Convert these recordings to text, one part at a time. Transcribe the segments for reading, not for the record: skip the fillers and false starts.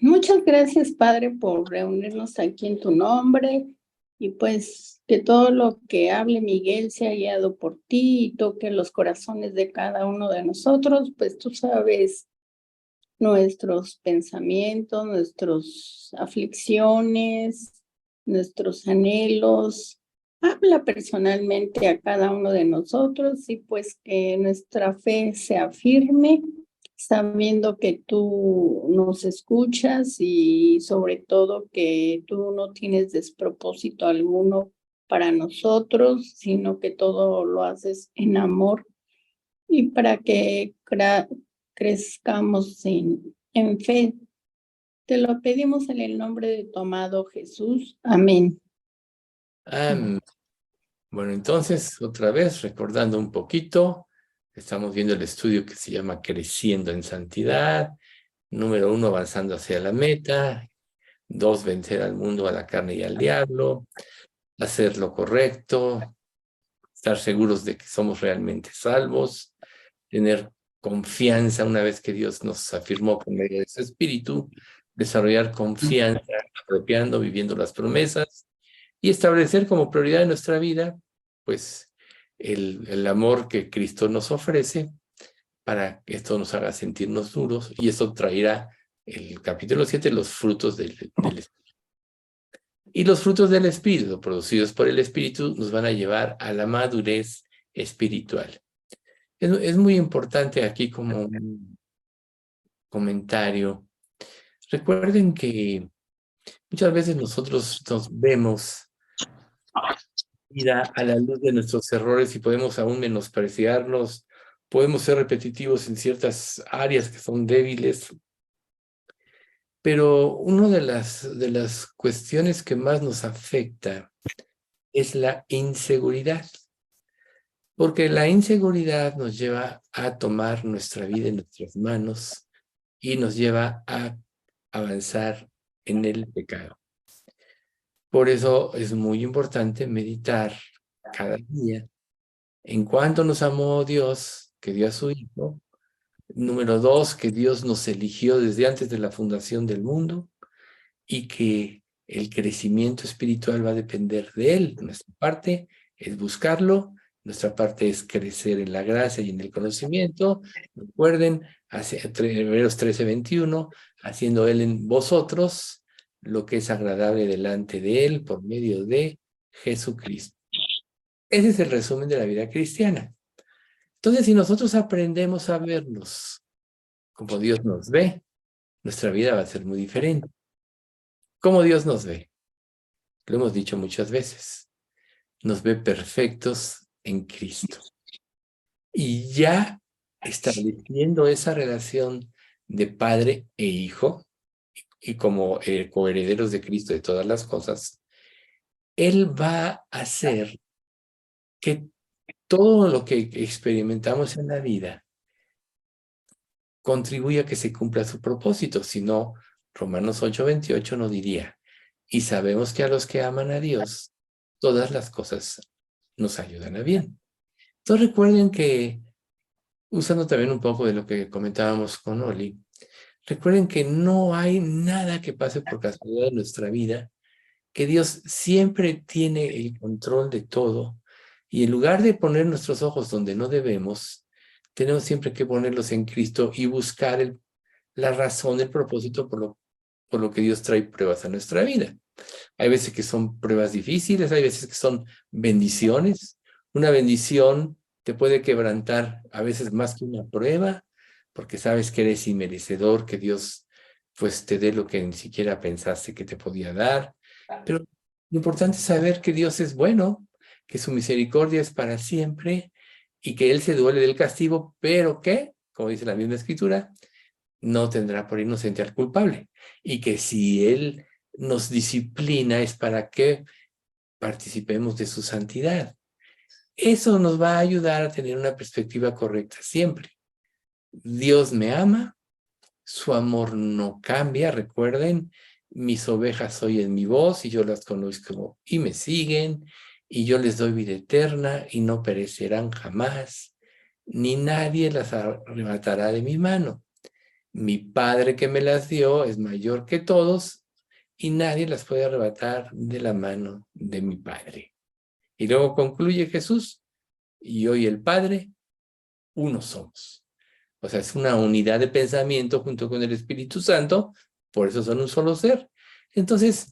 Muchas gracias, Padre, por reunirnos aquí en tu nombre y pues que todo lo que hable Miguel sea guiado por ti y toque los corazones de cada uno de nosotros, pues tú sabes nuestros pensamientos, nuestras aflicciones, nuestros anhelos. Habla personalmente a cada uno de nosotros y pues que nuestra fe sea firme, sabiendo que tú nos escuchas y sobre todo que tú no tienes despropósito alguno para nosotros, sino que todo lo haces en amor y para que crezcamos en fe. Te lo pedimos en el nombre de tu amado Jesús. Amén. Bueno, entonces, otra vez, recordando un poquito, estamos viendo el estudio que se llama Creciendo en Santidad. Número 1, avanzando hacia la meta. 2, vencer al mundo, a la carne y al diablo. Hacer lo correcto. Estar seguros de que somos realmente salvos. Tener confianza una vez que Dios nos afirmó por medio de su Espíritu. Desarrollar confianza, apropiando, viviendo las promesas. Y establecer como prioridad en nuestra vida, pues, el amor que Cristo nos ofrece para que esto nos haga sentirnos duros, y esto traerá el capítulo 7, los frutos del Espíritu. Y los frutos del Espíritu, producidos por el Espíritu, nos van a llevar a la madurez espiritual. Es muy importante aquí como un comentario. Recuerden que muchas veces nosotros nos vemos vida a la luz de nuestros errores y podemos aún menospreciarlos, podemos ser repetitivos en ciertas áreas que son débiles, pero una de las cuestiones que más nos afecta es la inseguridad, porque la inseguridad nos lleva a tomar nuestra vida en nuestras manos y nos lleva a avanzar en el pecado. Por eso es muy importante meditar cada día en cuánto nos amó Dios, que dio a su Hijo. Número 2, que Dios nos eligió desde antes de la fundación del mundo y que el crecimiento espiritual va a depender de Él. Nuestra parte es buscarlo, nuestra parte es crecer en la gracia y en el conocimiento. Recuerden, Hebreos 13:21, haciendo Él en vosotros lo que es agradable delante de Él por medio de Jesucristo. Ese es el resumen de la vida cristiana. Entonces, si nosotros aprendemos a vernos como Dios nos ve, nuestra vida va a ser muy diferente. ¿Cómo Dios nos ve? Lo hemos dicho muchas veces. Nos ve perfectos en Cristo. Y ya estableciendo esa relación de padre e hijo, y como coherederos de Cristo de todas las cosas, Él va a hacer que todo lo que experimentamos en la vida contribuya a que se cumpla su propósito. Si no, Romanos 8:28 nos diría, y sabemos que a los que aman a Dios, todas las cosas nos ayudan a bien. Entonces recuerden que, usando también un poco de lo que comentábamos con Oli, recuerden que no hay nada que pase por casualidad en nuestra vida, que Dios siempre tiene el control de todo, y en lugar de poner nuestros ojos donde no debemos, tenemos siempre que ponerlos en Cristo y buscar la razón, el propósito por lo que Dios trae pruebas a nuestra vida. Hay veces que son pruebas difíciles, hay veces que son bendiciones. Una bendición te puede quebrantar a veces más que una prueba, porque sabes que eres inmerecedor, que Dios pues te dé lo que ni siquiera pensaste que te podía dar. Pero lo importante es saber que Dios es bueno, que su misericordia es para siempre y que Él se duele del castigo, pero que, como dice la misma Escritura, no tendrá por inocente al culpable. Y que si Él nos disciplina es para que participemos de su santidad. Eso nos va a ayudar a tener una perspectiva correcta siempre. Dios me ama, su amor no cambia, recuerden, mis ovejas oyen mi voz y yo las conozco y me siguen, y yo les doy vida eterna y no perecerán jamás, ni nadie las arrebatará de mi mano. Mi Padre que me las dio es mayor que todos y nadie las puede arrebatar de la mano de mi Padre. Y luego concluye Jesús, y yo y el Padre, uno somos. O sea, es una unidad de pensamiento junto con el Espíritu Santo, por eso son un solo ser. Entonces,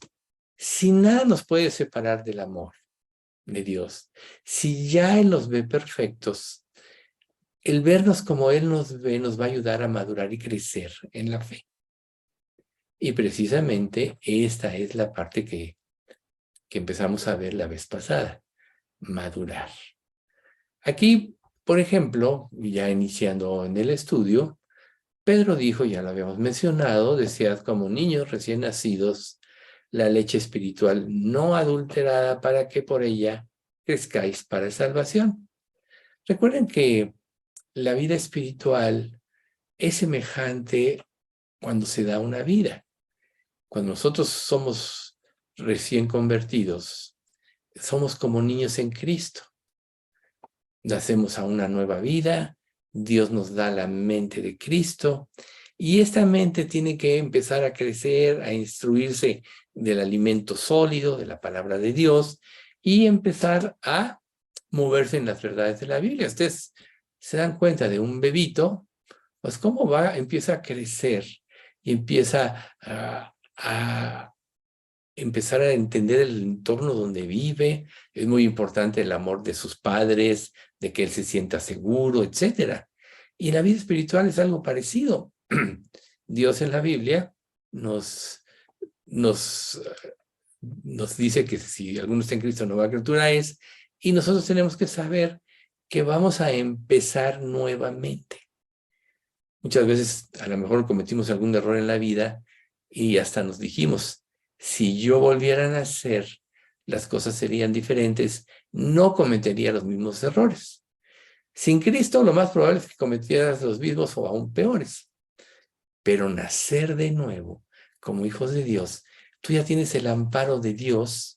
si nada nos puede separar del amor de Dios, si ya Él nos ve perfectos, el vernos como Él nos ve nos va a ayudar a madurar y crecer en la fe. Y precisamente esta es la parte que empezamos a ver la vez pasada, madurar. Aquí, por ejemplo, ya iniciando en el estudio, Pedro dijo, ya lo habíamos mencionado, desead como niños recién nacidos la leche espiritual no adulterada para que por ella crezcáis para salvación. Recuerden que la vida espiritual es semejante cuando se da una vida. Cuando nosotros somos recién convertidos, somos como niños en Cristo. Nacemos a una nueva vida, Dios nos da la mente de Cristo y esta mente tiene que empezar a crecer, a instruirse del alimento sólido, de la palabra de Dios y empezar a moverse en las verdades de la Biblia. Ustedes se dan cuenta de un bebito, pues cómo va, empieza a crecer y empieza a empezar a entender el entorno donde vive. Es muy importante el amor de sus padres, de que él se sienta seguro, etc. Y la vida espiritual es algo parecido. Dios en la Biblia nos dice que si alguno está en Cristo, nueva criatura es, y nosotros tenemos que saber que vamos a empezar nuevamente. Muchas veces a lo mejor cometimos algún error en la vida y hasta nos dijimos, si yo volviera a nacer, las cosas serían diferentes, no cometería los mismos errores. Sin Cristo, lo más probable es que cometieras los mismos o aún peores. Pero nacer de nuevo, como hijos de Dios, tú ya tienes el amparo de Dios,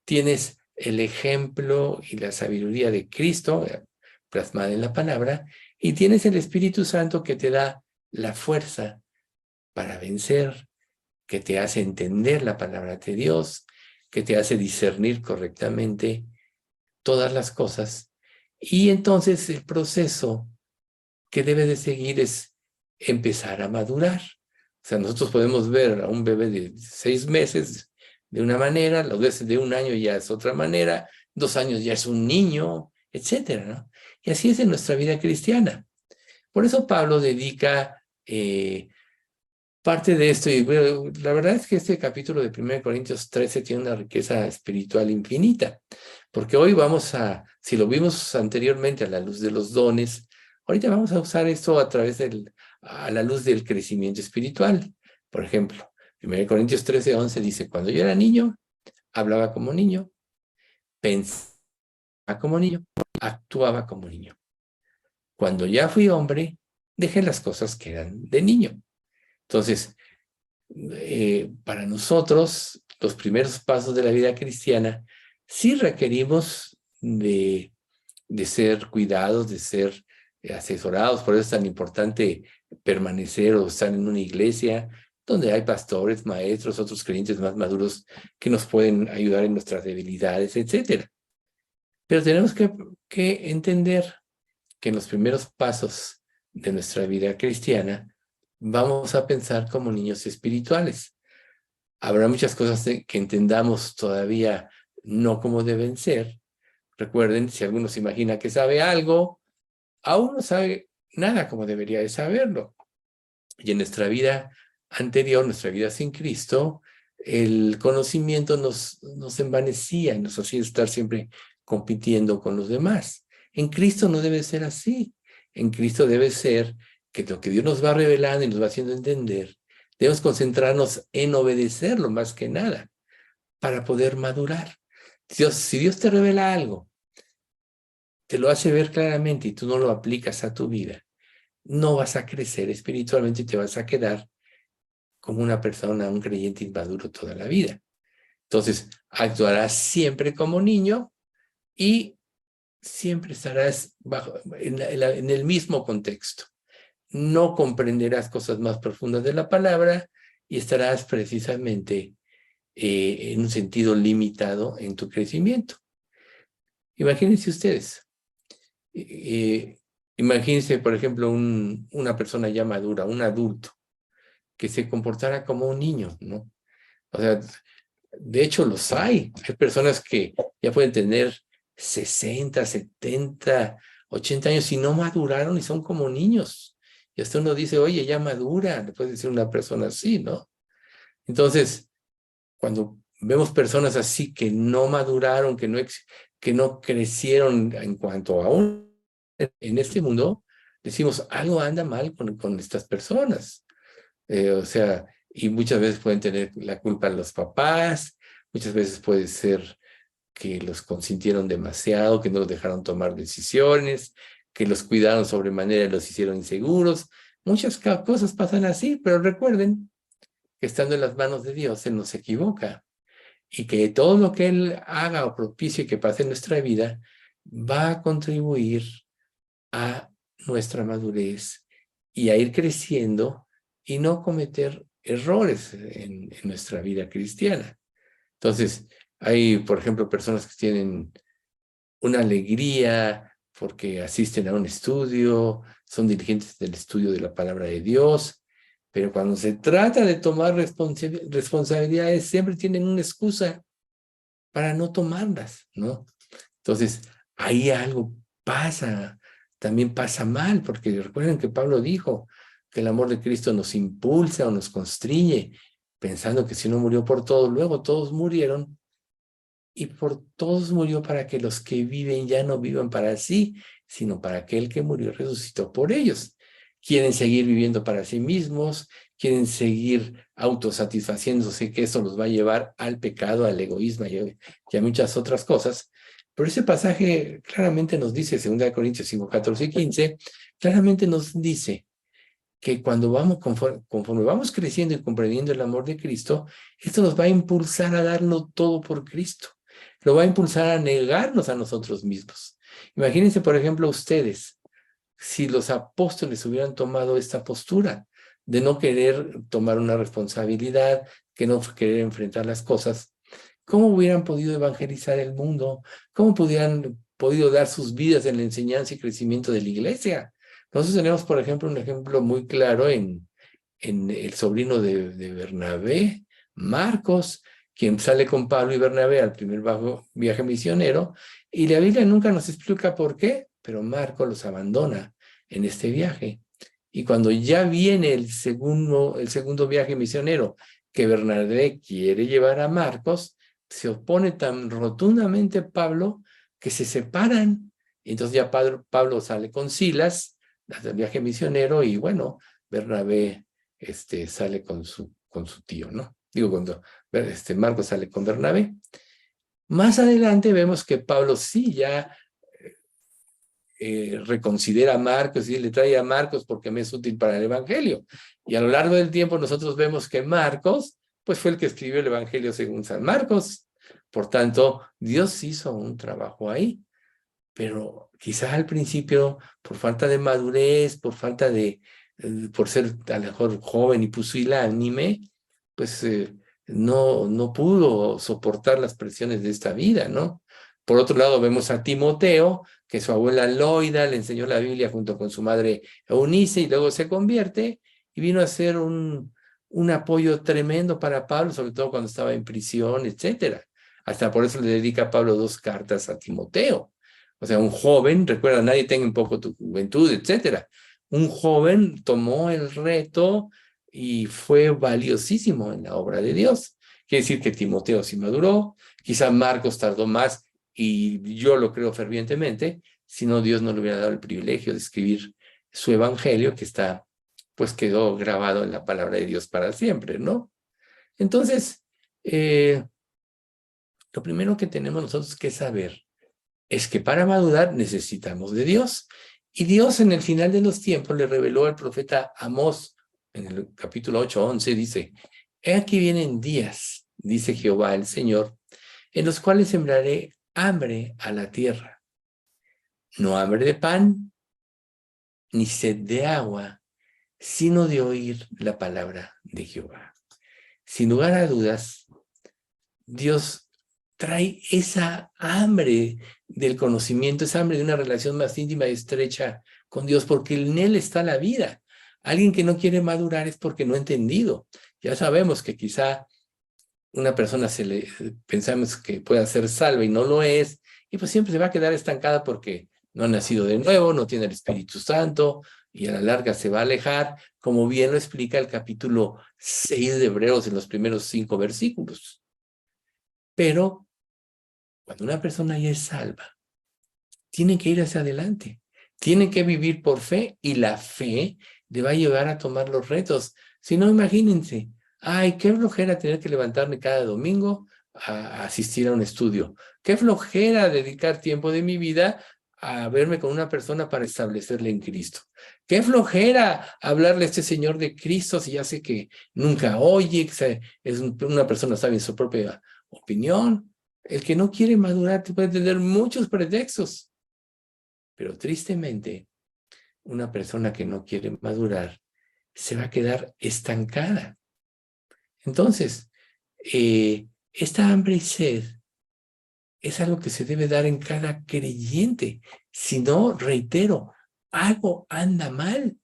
tienes el ejemplo y la sabiduría de Cristo, plasmada en la palabra, y tienes el Espíritu Santo que te da la fuerza para vencer, que te hace entender la palabra de Dios, que te hace discernir correctamente todas las cosas. Y entonces el proceso que debe de seguir es empezar a madurar. O sea, nosotros podemos ver a un bebé de 6 meses de una manera, los veces de 1 año ya es otra manera, 2 años ya es un niño, etcétera, ¿no? Y así es en nuestra vida cristiana. Por eso Pablo dedica parte de esto, y bueno, la verdad es que este capítulo de 1 Corintios 13 tiene una riqueza espiritual infinita, porque hoy vamos a, si lo vimos anteriormente a la luz de los dones, ahorita vamos a usar esto a la luz del crecimiento espiritual. Por ejemplo, 1 Corintios 13:11 dice, cuando yo era niño, hablaba como niño, pensaba como niño, actuaba como niño. Cuando ya fui hombre, dejé las cosas que eran de niño. Entonces, para nosotros, los primeros pasos de la vida cristiana, sí requerimos de ser cuidados, de ser asesorados. Por eso es tan importante permanecer o estar en una iglesia donde hay pastores, maestros, otros creyentes más maduros que nos pueden ayudar en nuestras debilidades, etc. Pero tenemos que entender que en los primeros pasos de nuestra vida cristiana vamos a pensar como niños espirituales. Habrá muchas cosas que entendamos todavía no como deben ser. Recuerden, si alguno se imagina que sabe algo, aún no sabe nada como debería de saberlo. Y en nuestra vida anterior, nuestra vida sin Cristo, el conocimiento nos envanecía y nos hacía estar siempre compitiendo con los demás. En Cristo no debe ser así. En Cristo debe ser que lo que Dios nos va revelando y nos va haciendo entender, debemos concentrarnos en obedecerlo más que nada para poder madurar. Si Dios te revela algo, te lo hace ver claramente y tú no lo aplicas a tu vida, no vas a crecer espiritualmente y te vas a quedar como una persona, un creyente inmaduro toda la vida. Entonces, actuarás siempre como niño y siempre estarás en el mismo contexto. no comprenderás cosas más profundas de la palabra y estarás precisamente en un sentido limitado en tu crecimiento. Imagínense ustedes, imagínense, por ejemplo, una persona ya madura, un adulto, que se comportara como un niño, ¿no? O sea, de hecho los hay. Hay personas que ya pueden tener 60, 70, 80 años y no maduraron y son como niños. Y hasta uno dice, oye, ya madura, le puede decir una persona así, ¿no? Entonces, cuando vemos personas así que no maduraron, que no crecieron en cuanto a en este mundo, decimos, algo anda mal con estas personas. O sea, y muchas veces pueden tener la culpa los papás, muchas veces puede ser que los consintieron demasiado, que no los dejaron tomar decisiones, que los cuidaron sobremanera y los hicieron inseguros. Muchas cosas pasan así, pero recuerden que estando en las manos de Dios, Él no se equivoca y que todo lo que Él haga o propicie que pase en nuestra vida va a contribuir a nuestra madurez y a ir creciendo y no cometer errores en nuestra vida cristiana. Entonces, hay, por ejemplo, personas que tienen una alegría porque asisten a un estudio, son dirigentes del estudio de la palabra de Dios, pero cuando se trata de tomar responsabilidades, siempre tienen una excusa para no tomarlas, ¿no? Entonces, ahí algo pasa, también pasa mal, porque recuerden que Pablo dijo que el amor de Cristo nos impulsa o nos constriñe, pensando que si no murió por todos, luego todos murieron, y por todos murió para que los que viven ya no vivan para sí, sino para aquel que murió y resucitó por ellos. Quieren seguir viviendo para sí mismos, quieren seguir autosatisfaciéndose, que eso los va a llevar al pecado, al egoísmo y a muchas otras cosas. Pero ese pasaje claramente nos dice, 2 Corintios 5, 14 y 15, claramente nos dice que cuando vamos, conforme vamos creciendo y comprendiendo el amor de Cristo, esto nos va a impulsar a darnos todo por Cristo. Lo va a impulsar a negarnos a nosotros mismos. Imagínense, por ejemplo, ustedes, si los apóstoles hubieran tomado esta postura de no querer tomar una responsabilidad, que no querer enfrentar las cosas, ¿cómo hubieran podido evangelizar el mundo? ¿Cómo hubieran podido dar sus vidas en la enseñanza y crecimiento de la iglesia? Nosotros tenemos, por ejemplo, un ejemplo muy claro en el sobrino de Bernabé, Marcos, quien sale con Pablo y Bernabé al primer viaje misionero, y la Biblia nunca nos explica por qué, pero Marcos los abandona en este viaje. Y cuando ya viene el segundo viaje misionero, que Bernabé quiere llevar a Marcos, se opone tan rotundamente Pablo que se separan. Entonces ya Pablo sale con Silas del viaje misionero y bueno, Bernabé sale con su tío, ¿no? Digo, cuando Marcos sale con Bernabé. Más adelante vemos que Pablo sí ya reconsidera a Marcos y le trae a Marcos porque me es útil para el Evangelio. Y a lo largo del tiempo nosotros vemos que Marcos, pues fue el que escribió el Evangelio según San Marcos. Por tanto, Dios hizo un trabajo ahí. Pero quizás al principio, por falta de madurez, por ser a lo mejor joven y pusilánime, pues no pudo soportar las presiones de esta vida, ¿no? Por otro lado, vemos a Timoteo, que su abuela Loida le enseñó la Biblia junto con su madre Eunice y luego se convierte y vino a ser un apoyo tremendo para Pablo, sobre todo cuando estaba en prisión, etcétera. Hasta por eso le dedica a Pablo 2 cartas a Timoteo. O sea, un joven, recuerda, nadie tenga un poco tu juventud, etcétera. Un joven tomó el reto y fue valiosísimo en la obra de Dios. Quiere decir que Timoteo sí maduró, quizá Marcos tardó más y yo lo creo fervientemente, si no Dios no le hubiera dado el privilegio de escribir su evangelio que pues quedó grabado en la palabra de Dios para siempre, ¿no? Entonces, lo primero que tenemos nosotros que saber es que para madurar necesitamos de Dios. Y Dios en el final de los tiempos le reveló al profeta Amós, en el capítulo 8:11, dice, he aquí vienen días, dice Jehová el Señor, en los cuales sembraré hambre a la tierra. No hambre de pan, ni sed de agua, sino de oír la palabra de Jehová. Sin lugar a dudas, Dios trae esa hambre del conocimiento, esa hambre de una relación más íntima y estrecha con Dios, porque en Él está la vida. Alguien que no quiere madurar es porque no ha entendido. Ya sabemos que quizá una persona pensamos que pueda ser salva y no lo es, y pues siempre se va a quedar estancada porque no ha nacido de nuevo, no tiene el Espíritu Santo, y a la larga se va a alejar, como bien lo explica el capítulo 6 de Hebreos en los primeros 5 versículos. Pero cuando una persona ya es salva, tiene que ir hacia adelante, tiene que vivir por fe, y la fe le va a llevar a tomar los retos. Si no, imagínense, ay, qué flojera tener que levantarme cada domingo a asistir a un estudio. Qué flojera dedicar tiempo de mi vida a verme con una persona para establecerle en Cristo. Qué flojera hablarle a este Señor de Cristo si ya sé que nunca oye, que es una persona sabia en su propia opinión. El que no quiere madurar te puede tener muchos pretextos. Pero tristemente, una persona que no quiere madurar se va a quedar estancada. Entonces, esta hambre y sed es algo que se debe dar en cada creyente. Si no, reitero, algo anda mal,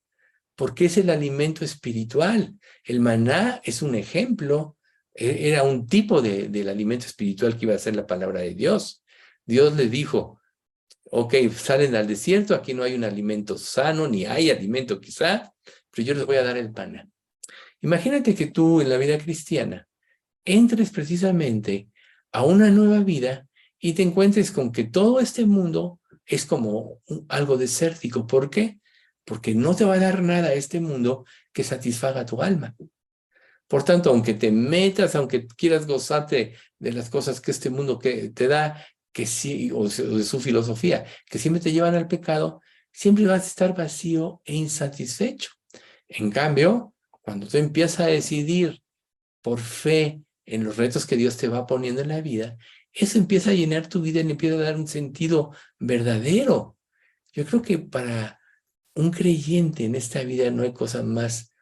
porque es el alimento espiritual. El maná es un ejemplo, era un tipo del alimento espiritual que iba a ser la palabra de Dios. Dios le dijo, ok, salen al desierto, aquí no hay un alimento sano, ni hay alimento quizá, pero yo les voy a dar el maná. Imagínate que tú en la vida cristiana entres precisamente a una nueva vida y te encuentres con que todo este mundo es como algo desértico. ¿Por qué? Porque no te va a dar nada este mundo que satisfaga tu alma. Por tanto, aunque te metas, aunque quieras gozarte de las cosas que este mundo que te da, que sí, o de su filosofía, que siempre te llevan al pecado, siempre vas a estar vacío e insatisfecho. En cambio, cuando tú empiezas a decidir por fe en los retos que Dios te va poniendo en la vida, eso empieza a llenar tu vida y le empieza a dar un sentido verdadero. Yo creo que para un creyente en esta vida no hay cosa más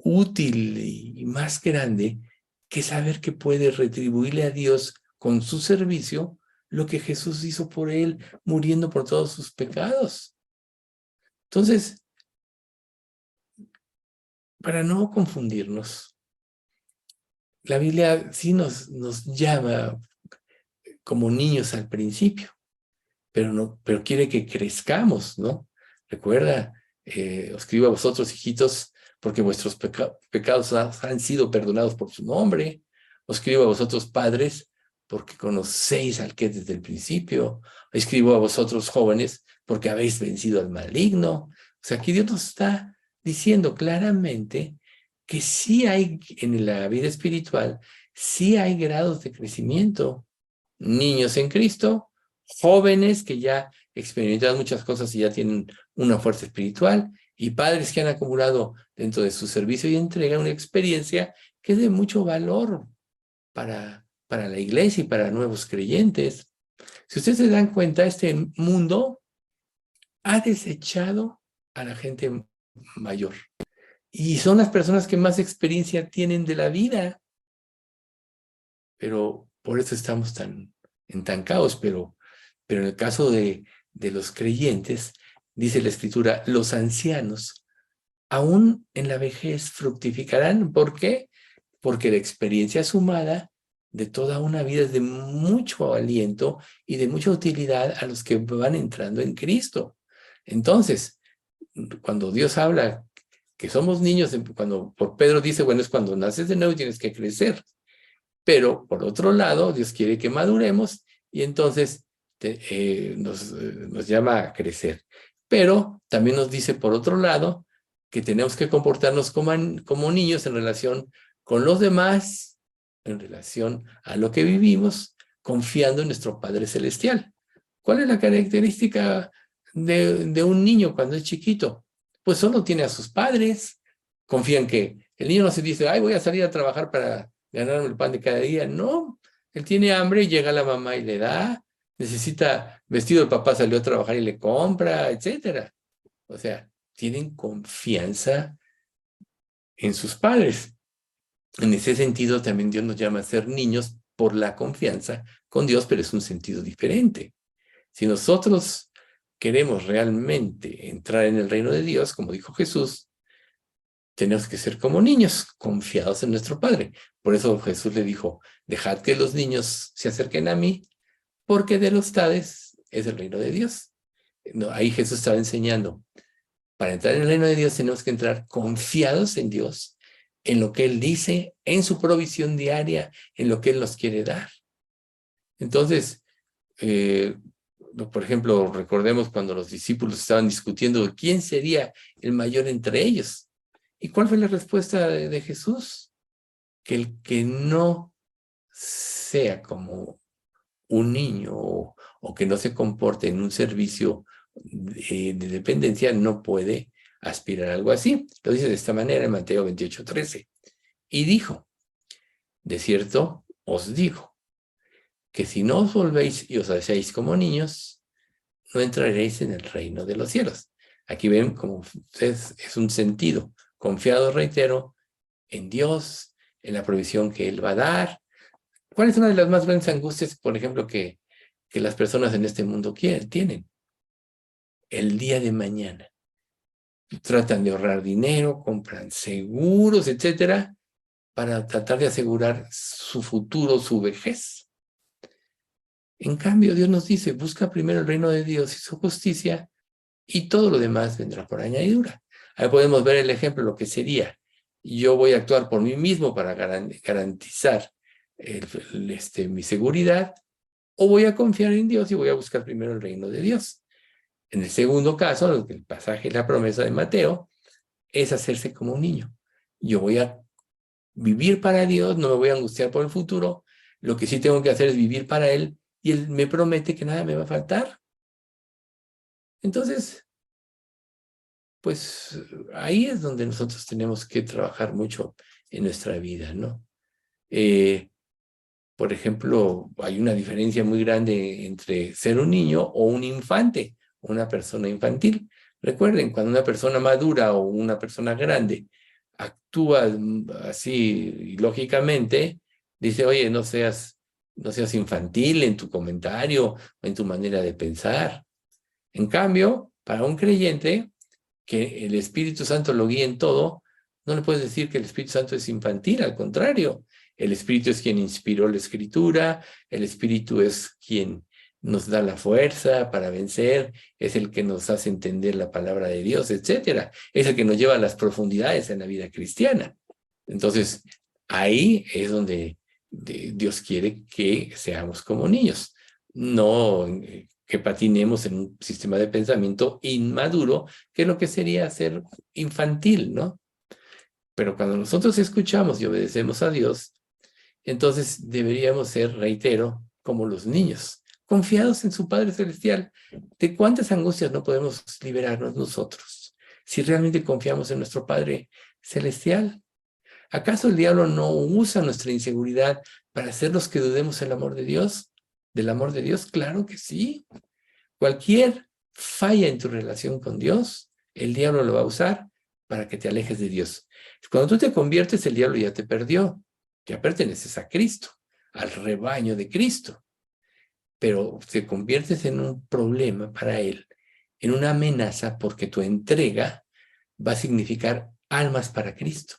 útil y más grande que saber que puede retribuirle a Dios con su servicio lo que Jesús hizo por él, muriendo por todos sus pecados. Entonces, para no confundirnos, la Biblia sí nos llama como niños al principio, pero quiere que crezcamos, ¿no? Recuerda, os escribo a vosotros, hijitos, porque vuestros pecados han sido perdonados por su nombre. Os escribo a vosotros, padres, porque conocéis al que desde el principio. Escribo a vosotros, jóvenes, porque habéis vencido al maligno. O sea, aquí Dios nos está diciendo claramente que sí hay en la vida espiritual, sí hay grados de crecimiento. Niños en Cristo, jóvenes que ya experimentan muchas cosas y ya tienen una fuerza espiritual, y padres que han acumulado dentro de su servicio y entrega una experiencia que es de mucho valor para la iglesia y para nuevos creyentes. Si ustedes se dan cuenta, este mundo ha desechado a la gente mayor, y son las personas que más experiencia tienen de la vida, pero por eso estamos tan entancados. Pero en el caso de los creyentes, dice la Escritura, los ancianos, aún en la vejez, fructificarán. ¿Por qué? Porque la experiencia sumada de toda una vida es de mucho aliento y de mucha utilidad a los que van entrando en Cristo. Entonces, cuando Dios habla que somos niños, cuando por Pedro dice, bueno, es cuando naces de nuevo y tienes que crecer. Pero por otro lado, Dios quiere que maduremos y entonces nos llama a crecer. Pero también nos dice por otro lado que tenemos que comportarnos como niños en relación con los demás, en relación a lo que vivimos, confiando en nuestro Padre Celestial. ¿Cuál es la característica de un niño cuando es chiquito? Pues solo tiene a sus padres, confía en que el niño no se dice, ay, voy a salir a trabajar para ganarme el pan de cada día. No, él tiene hambre y llega la mamá y le da, necesita vestido, el papá salió a trabajar y le compra, etcétera. O sea, tienen confianza en sus padres. En ese sentido, también Dios nos llama a ser niños por la confianza con Dios, pero es un sentido diferente. Si nosotros queremos realmente entrar en el reino de Dios, como dijo Jesús, tenemos que ser como niños, confiados en nuestro Padre. Por eso Jesús le dijo, dejad que los niños se acerquen a mí, porque de los tales es el reino de Dios. No, ahí Jesús estaba enseñando, para entrar en el reino de Dios tenemos que entrar confiados en Dios, en lo que Él dice, en su provisión diaria, en lo que Él nos quiere dar. Entonces, por ejemplo, recordemos cuando los discípulos estaban discutiendo quién sería el mayor entre ellos. ¿Y cuál fue la respuesta de Jesús? Que el que no sea como un niño o que no se comporte en un servicio de dependencia no puede aspirar a algo así. Lo dice de esta manera en Mateo 28:13. Y dijo, de cierto os digo, que si no os volvéis y os hacéis como niños, no entraréis en el reino de los cielos. Aquí ven como es un sentido confiado, reitero, en Dios, en la provisión que Él va a dar. ¿Cuál es una de las más grandes angustias, por ejemplo, que las personas en este mundo tienen? El día de mañana. Tratan de ahorrar dinero, compran seguros, etcétera, para tratar de asegurar su futuro, su vejez. En cambio, Dios nos dice, busca primero el reino de Dios y su justicia, y todo lo demás vendrá por añadidura. Ahí podemos ver el ejemplo, lo que sería, yo voy a actuar por mí mismo para garantizar mi seguridad, o voy a confiar en Dios y voy a buscar primero el reino de Dios. En el segundo caso, el pasaje, la promesa de Mateo, es hacerse como un niño. Yo voy a vivir para Dios, no me voy a angustiar por el futuro, lo que sí tengo que hacer es vivir para Él, y Él me promete que nada me va a faltar. Entonces, pues ahí es donde nosotros tenemos que trabajar mucho en nuestra vida, ¿no? Por ejemplo, hay una diferencia muy grande entre ser un niño o un infante, una persona infantil. Recuerden, cuando una persona madura o una persona grande actúa así lógicamente, dice, oye, no seas infantil en tu comentario o en tu manera de pensar. En cambio, para un creyente, que el Espíritu Santo lo guíe en todo, no le puedes decir que el Espíritu Santo es infantil, al contrario. El Espíritu es quien inspiró la Escritura, el Espíritu es quien nos da la fuerza para vencer, es el que nos hace entender la palabra de Dios, etcétera. Es el que nos lleva a las profundidades en la vida cristiana. Entonces, ahí es donde Dios quiere que seamos como niños, no que patinemos en un sistema de pensamiento inmaduro, que es lo que sería ser infantil, ¿no? Pero cuando nosotros escuchamos y obedecemos a Dios, entonces deberíamos ser, reitero, como los niños, confiados en su Padre Celestial. ¿De cuántas angustias no podemos liberarnos nosotros si realmente confiamos en nuestro Padre Celestial? ¿Acaso el diablo no usa nuestra inseguridad para hacernos que dudemos del amor de Dios? ¿Del amor de Dios? Claro que sí. Cualquier falla en tu relación con Dios, el diablo lo va a usar para que te alejes de Dios. Cuando tú te conviertes, el diablo ya te perdió. Ya perteneces a Cristo, al rebaño de Cristo. Pero te conviertes en un problema para Él, en una amenaza, porque tu entrega va a significar almas para Cristo.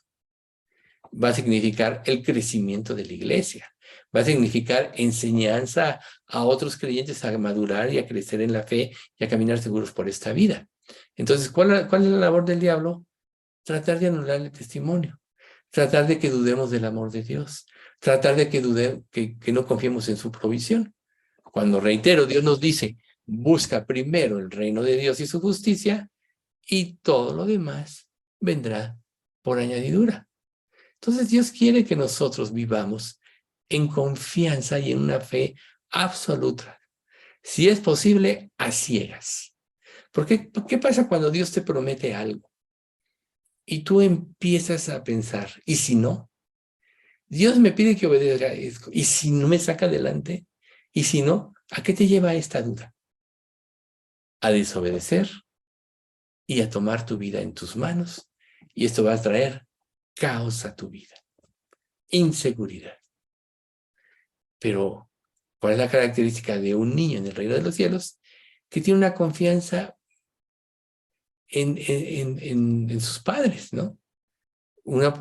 Va a significar el crecimiento de la iglesia. Va a significar enseñanza a otros creyentes a madurar y a crecer en la fe y a caminar seguros por esta vida. Entonces, ¿cuál es la labor del diablo? Tratar de anular el testimonio. Tratar de que dudemos del amor de Dios. Tratar de que no confiemos en su provisión. Cuando, reitero, Dios nos dice, busca primero el reino de Dios y su justicia, y todo lo demás vendrá por añadidura. Entonces Dios quiere que nosotros vivamos en confianza y en una fe absoluta. Si es posible, a ciegas. Porque, ¿qué pasa cuando Dios te promete algo? Y tú empiezas a pensar, ¿y si no? Dios me pide que obedezca esto. ¿Y si no me saca adelante? ¿Y si no? ¿A qué te lleva esta duda? A desobedecer, y a tomar tu vida en tus manos. Y esto va a traer caos a tu vida, inseguridad. Pero, ¿cuál es la característica de un niño en el reino de los cielos? Que tiene una confianza en sus padres, ¿no? Una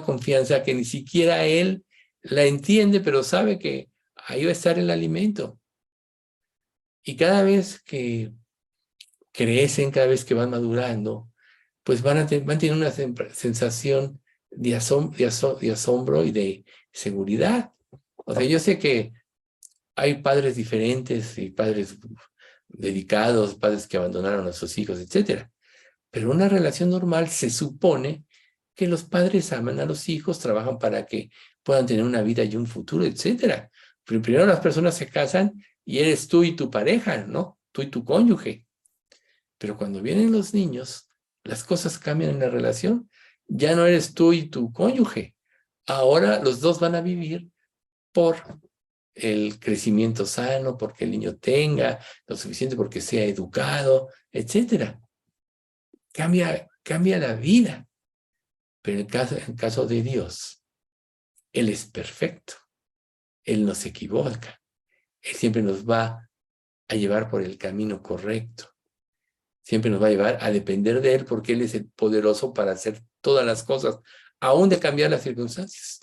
confianza que ni siquiera él la entiende, pero sabe que ahí va a estar el alimento. Y cada vez que crecen, cada vez que van madurando, pues van teniendo una sensación de asombro y de seguridad. O sea, yo sé que hay padres diferentes y padres dedicados, padres que abandonaron a sus hijos, etcétera. Pero una relación normal se supone que los padres aman a los hijos, trabajan para que puedan tener una vida y un futuro, etcétera. Primero las personas se casan y eres tú y tu pareja, ¿no? Tú y tu cónyuge. Pero cuando vienen los niños, las cosas cambian en la relación. Ya no eres tú y tu cónyuge. Ahora los dos van a vivir por el crecimiento sano, porque el niño tenga lo suficiente, porque sea educado, etcétera. Cambia la vida. Pero en el caso de Dios, Él es perfecto. Él no se equivoca. Él siempre nos va a llevar por el camino correcto. Siempre nos va a llevar a depender de Él porque Él es el poderoso para hacer todas las cosas, aún de cambiar las circunstancias.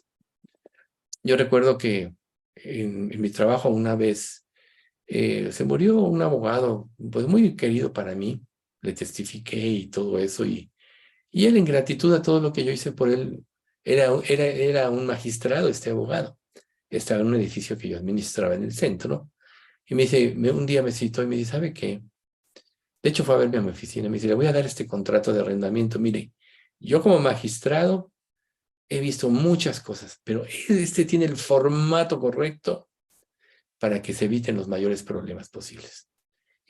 Yo recuerdo que en mi trabajo una vez se murió un abogado, pues muy querido para mí. Le testifiqué y todo eso. Y él, en gratitud a todo lo que yo hice por él, era un magistrado, este abogado. Estaba en un edificio que yo administraba en el centro. Y me dice, un día me citó y me dice, ¿sabe qué? De hecho, fue a verme a mi oficina. Me dice, le voy a dar este contrato de arrendamiento. Mire, yo como magistrado he visto muchas cosas, pero este tiene el formato correcto para que se eviten los mayores problemas posibles.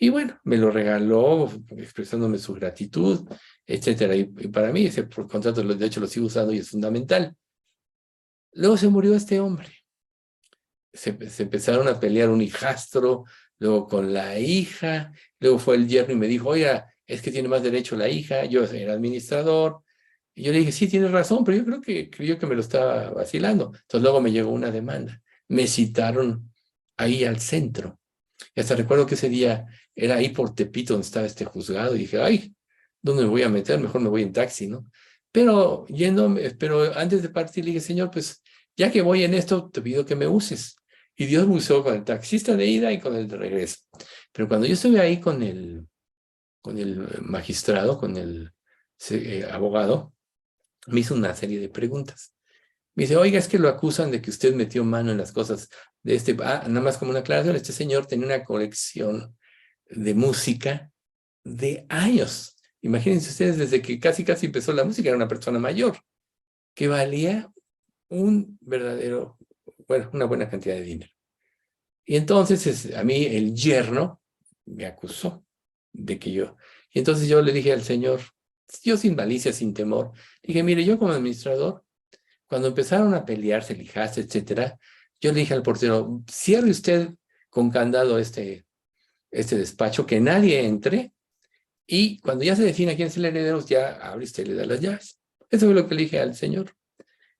Y bueno, me lo regaló expresándome su gratitud, etcétera. Y para mí ese contrato, de hecho, lo sigo usando y es fundamental. Luego se murió este hombre. Se empezaron a pelear un hijastro, luego con la hija, luego fue el yerno y me dijo, oiga, es que tiene más derecho la hija, yo era administrador. Y yo le dije, sí, tienes razón, pero yo creo que creyó que me lo estaba vacilando. Entonces luego me llegó una demanda. Me citaron ahí al centro. Y hasta recuerdo que ese día era ahí por Tepito donde estaba este juzgado y dije, ay, ¿dónde me voy a meter? Mejor me voy en taxi, ¿no? Pero pero antes de partir le dije, Señor, pues ya que voy en esto, te pido que me uses. Y Dios me usó con el taxista de ida y con el de regreso. Pero cuando yo estuve ahí con el magistrado, con el abogado, me hizo una serie de preguntas. Me dice, oiga, es que lo acusan de que usted metió mano en las cosas de nada más como una aclaración, este señor tenía una colección de música de años. Imagínense ustedes, desde que casi empezó la música, era una persona mayor, que valía una buena cantidad de dinero. Y entonces a mí el yerno me acusó de que y entonces yo le dije al señor, yo sin malicia, sin temor, dije, mire, yo como administrador, cuando empezaron a pelearse el hijastro, etcétera, yo le dije al portero, cierre usted con candado este despacho, que nadie entre, y cuando ya se defina quién es el heredero, ya abre usted y le da las llaves. Eso fue lo que le dije al señor.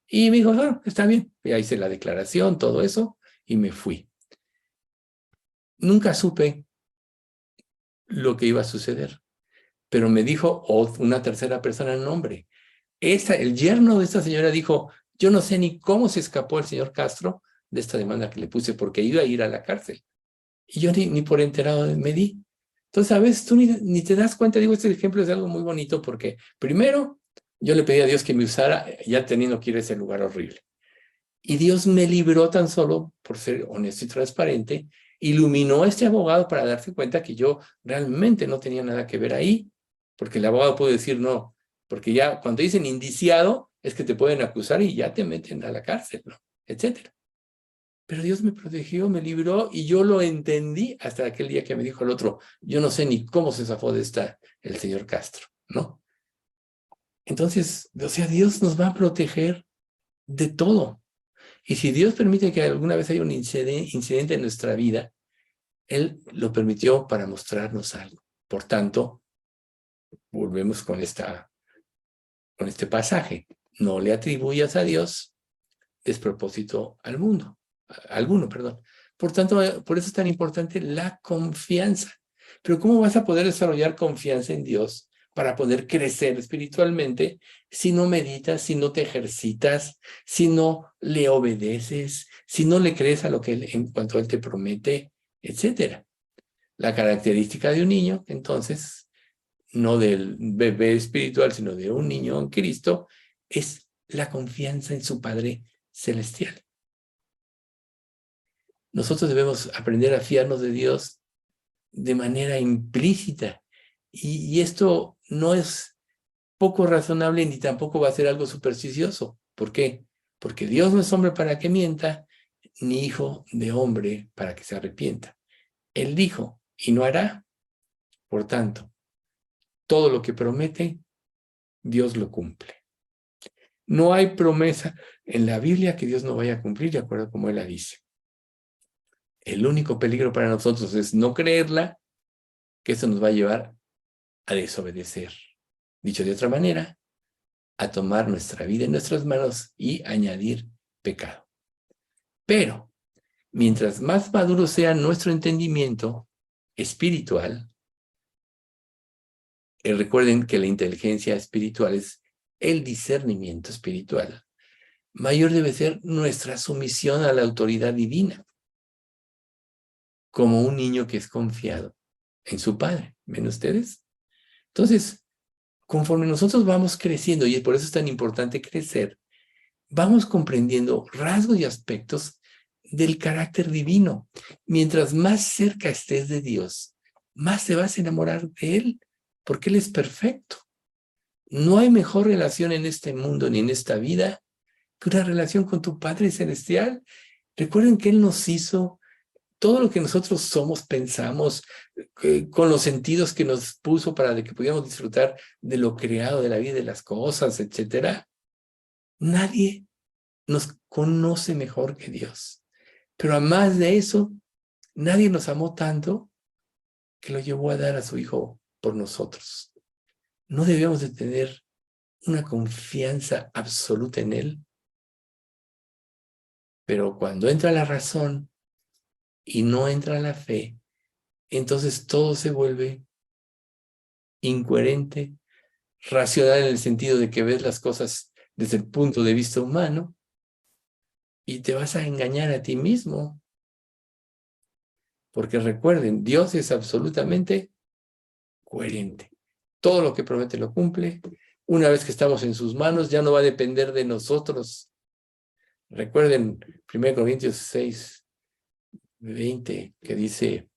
Y me dijo, está bien. Y ahí hice la declaración, todo eso, y me fui. Nunca supe lo que iba a suceder, pero me dijo una tercera persona en nombre. El yerno de esta señora dijo, yo no sé ni cómo se escapó el señor Castro de esta demanda que le puse, porque iba a ir a la cárcel. Y yo ni por enterado me di. Entonces, a veces tú ni te das cuenta. Digo, este ejemplo es algo muy bonito porque, primero, yo le pedí a Dios que me usara ya teniendo que ir a ese lugar horrible. Y Dios me libró tan solo por ser honesto y transparente, iluminó a este abogado para darse cuenta que yo realmente no tenía nada que ver ahí, porque el abogado puede decir no, porque ya cuando dicen indiciado es que te pueden acusar y ya te meten a la cárcel, ¿no? Etcétera. Pero Dios me protegió, me libró y yo lo entendí hasta aquel día que me dijo el otro, yo no sé ni cómo se zafó de el señor Castro, ¿no? Entonces, o sea, Dios nos va a proteger de todo. Y si Dios permite que alguna vez haya un incidente en nuestra vida, Él lo permitió para mostrarnos algo. Por tanto, volvemos con este pasaje. No le atribuyas a Dios despropósito alguno, perdón. Por tanto, por eso es tan importante la confianza. Pero ¿cómo vas a poder desarrollar confianza en Dios para poder crecer espiritualmente si no meditas, si no te ejercitas, si no le obedeces, si no le crees a lo que en cuanto Él te promete, etcétera? La característica de un niño, entonces, no del bebé espiritual, sino de un niño en Cristo, es la confianza en su Padre Celestial. Nosotros debemos aprender a fiarnos de Dios de manera implícita. Y esto no es poco razonable ni tampoco va a ser algo supersticioso. ¿Por qué? Porque Dios no es hombre para que mienta, ni hijo de hombre para que se arrepienta. Él dijo y no hará. Por tanto, todo lo que promete, Dios lo cumple. No hay promesa en la Biblia que Dios no vaya a cumplir de acuerdo como Él la dice. El único peligro para nosotros es no creerla, que eso nos va a llevar a desobedecer. Dicho de otra manera, a tomar nuestra vida en nuestras manos y añadir pecado. Pero, mientras más maduro sea nuestro entendimiento espiritual, recuerden que la inteligencia espiritual es el discernimiento espiritual, mayor debe ser nuestra sumisión a la autoridad divina, como un niño que es confiado en su padre. ¿Ven ustedes? Entonces, conforme nosotros vamos creciendo, y por eso es tan importante crecer, vamos comprendiendo rasgos y aspectos del carácter divino. Mientras más cerca estés de Dios, más te vas a enamorar de Él, porque Él es perfecto. No hay mejor relación en este mundo ni en esta vida que una relación con tu Padre Celestial. Recuerden que Él nos hizo todo lo que nosotros somos, pensamos, con los sentidos que nos puso para que pudiéramos disfrutar de lo creado, de la vida, de las cosas, etcétera. Nadie nos conoce mejor que Dios. Pero además de eso, nadie nos amó tanto que lo llevó a dar a su Hijo por nosotros. ¿No debemos de tener una confianza absoluta en Él? Pero cuando entra la razón y no entra la fe, entonces todo se vuelve incoherente, racional en el sentido de que ves las cosas desde el punto de vista humano y te vas a engañar a ti mismo. Porque recuerden, Dios es absolutamente coherente. Todo lo que promete lo cumple. Una vez que estamos en sus manos, ya no va a depender de nosotros. Recuerden 1 Corintios 6, 20, que dice,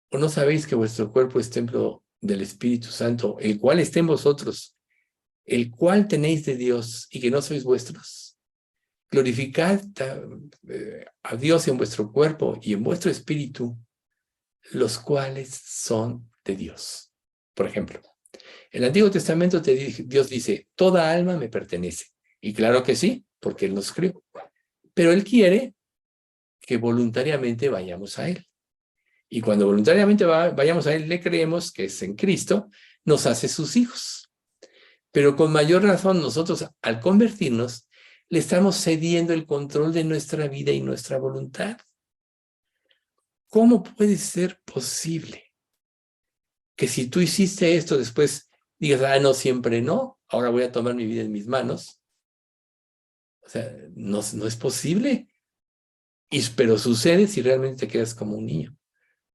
¿o no sabéis que vuestro cuerpo es templo del Espíritu Santo, el cual está en vosotros, el cual tenéis de Dios y que no sois vuestros? Glorificad a Dios en vuestro cuerpo y en vuestro espíritu, los cuales son de Dios. Por ejemplo, en el Antiguo Testamento Dios dice, toda alma me pertenece. Y claro que sí, porque Él nos creó. Pero Él quiere que voluntariamente vayamos a Él. Y cuando voluntariamente vayamos a Él, le creemos que es en Cristo, nos hace sus hijos. Pero con mayor razón, nosotros al convertirnos, le estamos cediendo el control de nuestra vida y nuestra voluntad. ¿Cómo puede ser posible que si tú hiciste esto después digas, no, siempre no, ahora voy a tomar mi vida en mis manos? O sea, no es posible. Pero sucede si realmente te quedas como un niño,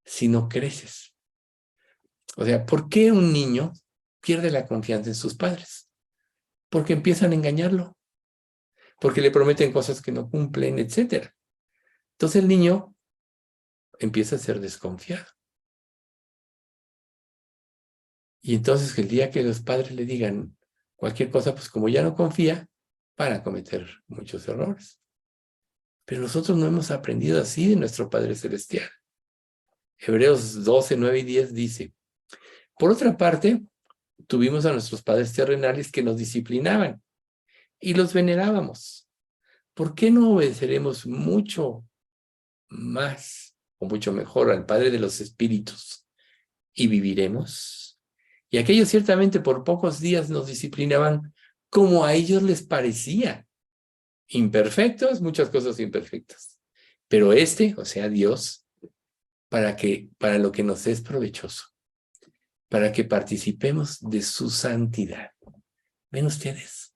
si no creces. O sea, ¿por qué un niño pierde la confianza en sus padres? Porque empiezan a engañarlo, porque le prometen cosas que no cumplen, etcétera. Entonces el niño empieza a ser desconfiado. Y entonces el día que los padres le digan cualquier cosa, pues como ya no confía, van a cometer muchos errores. Pero nosotros no hemos aprendido así de nuestro Padre Celestial. Hebreos 12, 9 y 10 dice, por otra parte, tuvimos a nuestros padres terrenales que nos disciplinaban y los venerábamos. ¿Por qué no obedeceremos mucho más o mucho mejor al Padre de los Espíritus y viviremos. Y aquellos ciertamente por pocos días nos disciplinaban como a ellos les parecía. Imperfectos, muchas cosas imperfectas. Pero o sea, Dios, para lo que nos es provechoso, para que participemos de su santidad. Ven ustedes,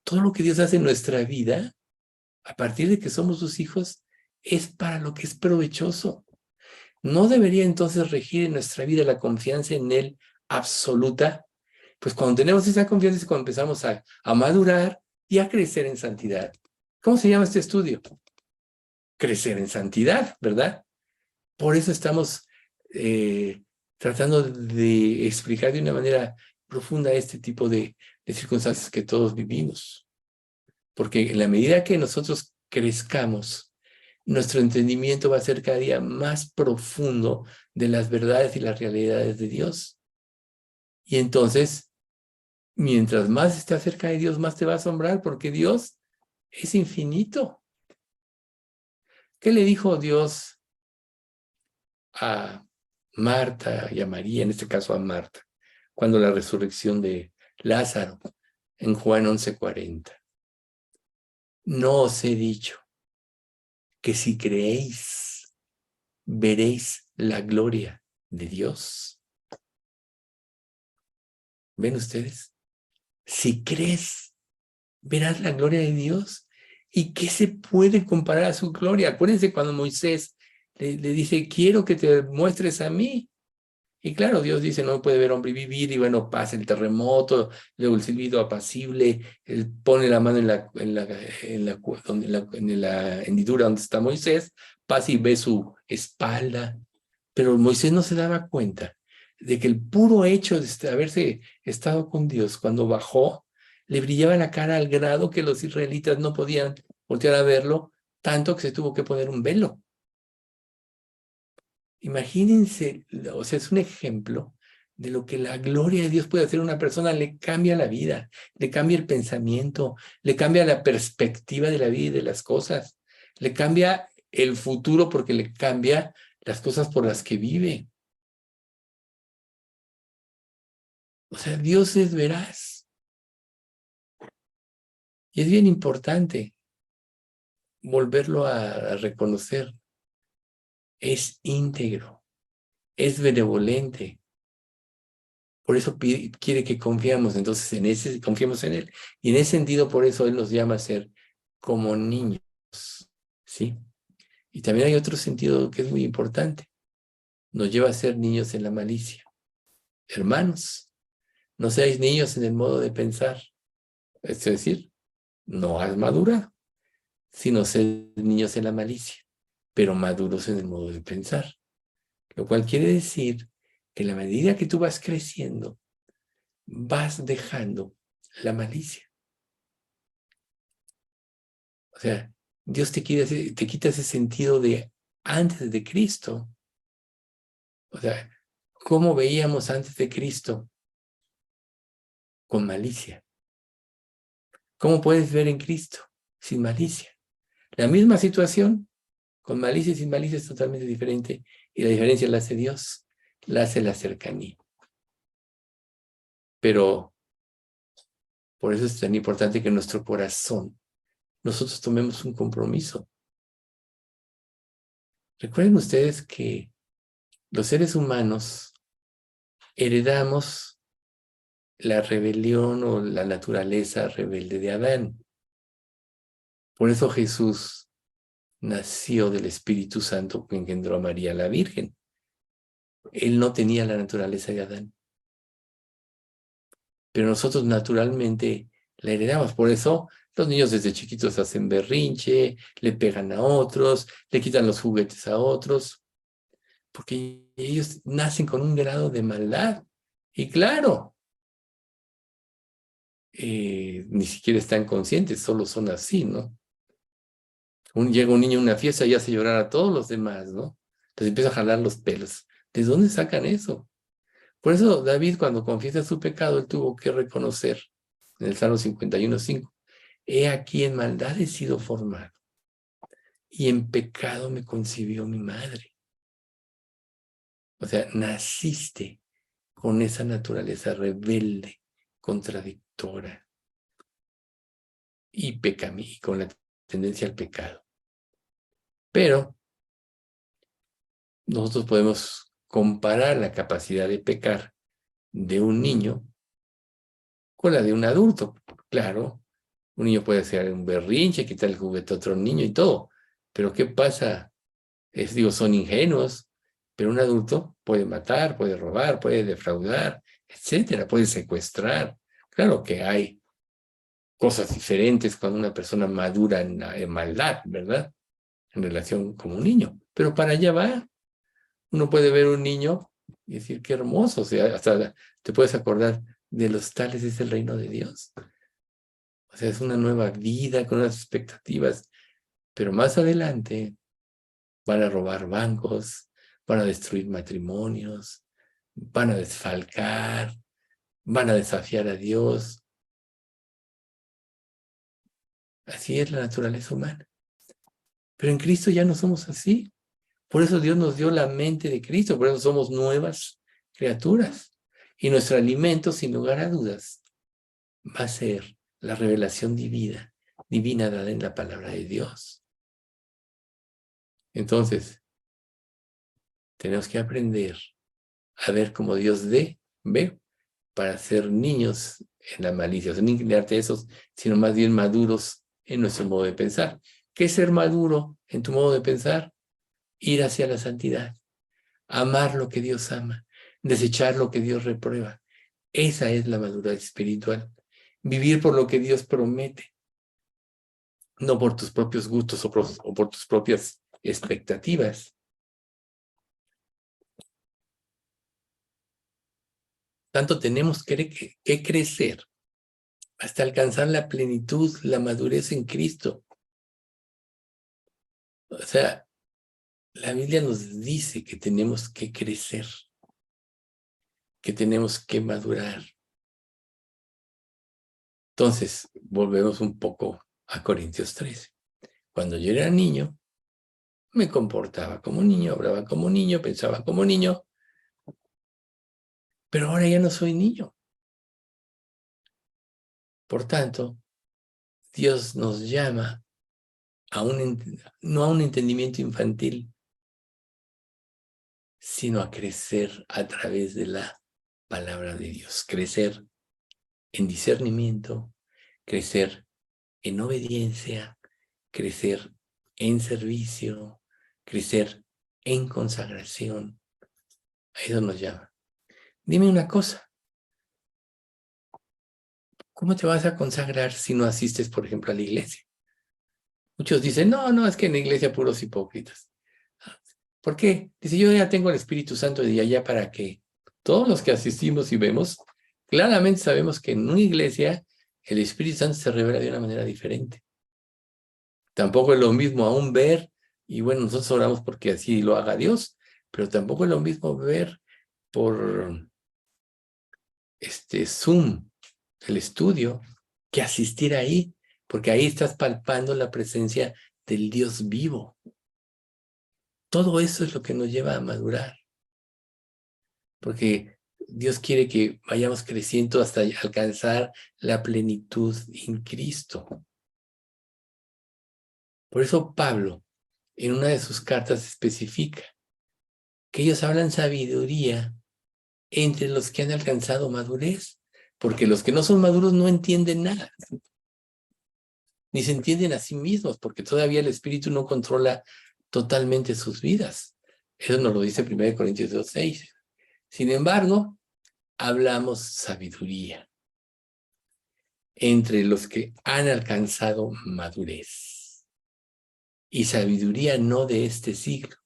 todo lo que Dios hace en nuestra vida, a partir de que somos sus hijos, es para lo que es provechoso. ¿No debería entonces regir en nuestra vida la confianza en Él absoluta? Pues cuando tenemos esa confianza es cuando empezamos a madurar y a crecer en santidad. ¿Cómo se llama este estudio? Crecer en santidad, ¿verdad? Por eso estamos tratando de explicar de una manera profunda este tipo de circunstancias que todos vivimos. Porque en la medida que nosotros crezcamos, nuestro entendimiento va a ser cada día más profundo de las verdades y las realidades de Dios. Y entonces, mientras más estés cerca de Dios, más te va a asombrar, porque Dios es infinito. ¿Qué le dijo Dios a Marta y a María, en este caso a Marta, cuando la resurrección de Lázaro, en Juan 11:40? No os he dicho que si creéis, veréis la gloria de Dios. ¿Ven ustedes? Si crees, verás la gloria de Dios. ¿Y qué se puede comparar a su gloria? Acuérdense cuando Moisés le dice, quiero que te muestres a mí. Y claro, Dios dice, no puede ver hombre vivir, y bueno, pasa el terremoto, luego el silbido apacible, él pone la mano en la hendidura donde está Moisés, pasa y ve su espalda. Pero Moisés no se daba cuenta de que el puro hecho de haberse estado con Dios cuando bajó, le brillaba la cara al grado que los israelitas no podían voltear a verlo, tanto que se tuvo que poner un velo. Imagínense, o sea, es un ejemplo de lo que la gloria de Dios puede hacer a una persona. Le cambia la vida, le cambia el pensamiento, le cambia la perspectiva de la vida y de las cosas, le cambia el futuro porque le cambia las cosas por las que vive. O sea, Dios es veraz. Y es bien importante volverlo a reconocer. Es íntegro, es benevolente. Por eso quiere que confiamos, entonces confiemos en Él. Y en ese sentido, por eso Él nos llama a ser como niños, ¿sí? Y también hay otro sentido que es muy importante. Nos lleva a ser niños en la malicia. Hermanos, no seáis niños en el modo de pensar. Es decir, no has madurado, sino ser niños en la malicia, pero maduros en el modo de pensar. Lo cual quiere decir que en la medida que tú vas creciendo, vas dejando la malicia. O sea, Dios te quita ese sentido de antes de Cristo. O sea, ¿cómo veíamos antes de Cristo? Con malicia. ¿Cómo puedes ver en Cristo? Sin malicia. La misma situación, con malicia y sin malicia, es totalmente diferente. Y la diferencia la hace Dios, la hace la cercanía. Pero por eso es tan importante que en nuestro corazón nosotros tomemos un compromiso. Recuerden ustedes que los seres humanos heredamos la rebelión o la naturaleza rebelde de Adán. Por eso Jesús nació del Espíritu Santo que engendró a María la Virgen. Él no tenía la naturaleza de Adán. Pero nosotros naturalmente la heredamos. Por eso los niños desde chiquitos hacen berrinche, le pegan a otros, le quitan los juguetes a otros, porque ellos nacen con un grado de maldad. Y claro, ni siquiera están conscientes, solo son así, ¿no? Llega un niño a una fiesta y hace llorar a todos los demás, ¿no? Les empieza a jalar los pelos. ¿De dónde sacan eso? Por eso David, cuando confiesa su pecado, él tuvo que reconocer en el Salmo 51:5, he aquí en maldad he sido formado y en pecado me concibió mi madre. O sea, naciste con esa naturaleza rebelde, contradictora y con la tendencia al pecado. Pero nosotros podemos comparar la capacidad de pecar de un niño con la de un adulto. Claro, un niño puede hacer un berrinche, quitar el juguete a otro niño y todo. Pero ¿qué pasa? Son ingenuos, pero un adulto puede matar, puede robar, puede defraudar, etcétera, puede secuestrar. Claro que hay cosas diferentes cuando una persona madura en maldad, ¿verdad? En relación con un niño. Pero para allá va. Uno puede ver un niño y decir, qué hermoso. O sea, hasta te puedes acordar de los tales es el reino de Dios. O sea, es una nueva vida con unas expectativas. Pero más adelante van a robar bancos, van a destruir matrimonios, van a desfalcar, van a desafiar a Dios. Así es la naturaleza humana. Pero en Cristo ya no somos así. Por eso Dios nos dio la mente de Cristo, por eso somos nuevas criaturas. Y nuestro alimento, sin lugar a dudas, va a ser la revelación divina dada en la palabra de Dios. Entonces, tenemos que aprender a ver cómo Dios ve para ser niños en la malicia. O sea, no inclinarte a esos, sino más bien maduros en nuestro modo de pensar. ¿Qué es ser maduro en tu modo de pensar? Ir hacia la santidad, amar lo que Dios ama, desechar lo que Dios reprueba. Esa es la madurez espiritual. Vivir por lo que Dios promete, no por tus propios gustos o por tus propias expectativas. Tanto tenemos que crecer hasta alcanzar la plenitud, la madurez en Cristo. O sea, la Biblia nos dice que tenemos que crecer, que tenemos que madurar. Entonces, volvemos un poco a Corintios 13. Cuando yo era niño, me comportaba como niño, hablaba como niño, pensaba como niño, pero ahora ya no soy niño. Por tanto, Dios nos llama no a un entendimiento infantil, sino a crecer a través de la palabra de Dios. Crecer en discernimiento, crecer en obediencia, crecer en servicio, crecer en consagración. A eso nos llama. Dime una cosa. ¿Cómo te vas a consagrar si no asistes, por ejemplo, a la iglesia? Muchos dicen, no, es que en la iglesia puros hipócritas. ¿Por qué? Dice, yo ya tengo el Espíritu Santo de allá para que todos los que asistimos y vemos, claramente sabemos que en una iglesia el Espíritu Santo se revela de una manera diferente. Tampoco es lo mismo aún ver, y bueno, nosotros oramos porque así lo haga Dios, pero tampoco es lo mismo ver por Zoom, el estudio, que asistir ahí, porque ahí estás palpando la presencia del Dios vivo. Todo eso es lo que nos lleva a madurar, porque Dios quiere que vayamos creciendo hasta alcanzar la plenitud en Cristo. Por eso Pablo, en una de sus cartas, especifica que ellos hablan sabiduría entre los que han alcanzado madurez, porque los que no son maduros no entienden nada, ni se entienden a sí mismos, porque todavía el Espíritu no controla totalmente sus vidas. Eso nos lo dice 1 Corintios 2:6. Sin embargo, hablamos sabiduría entre los que han alcanzado madurez. Y sabiduría no de este siglo,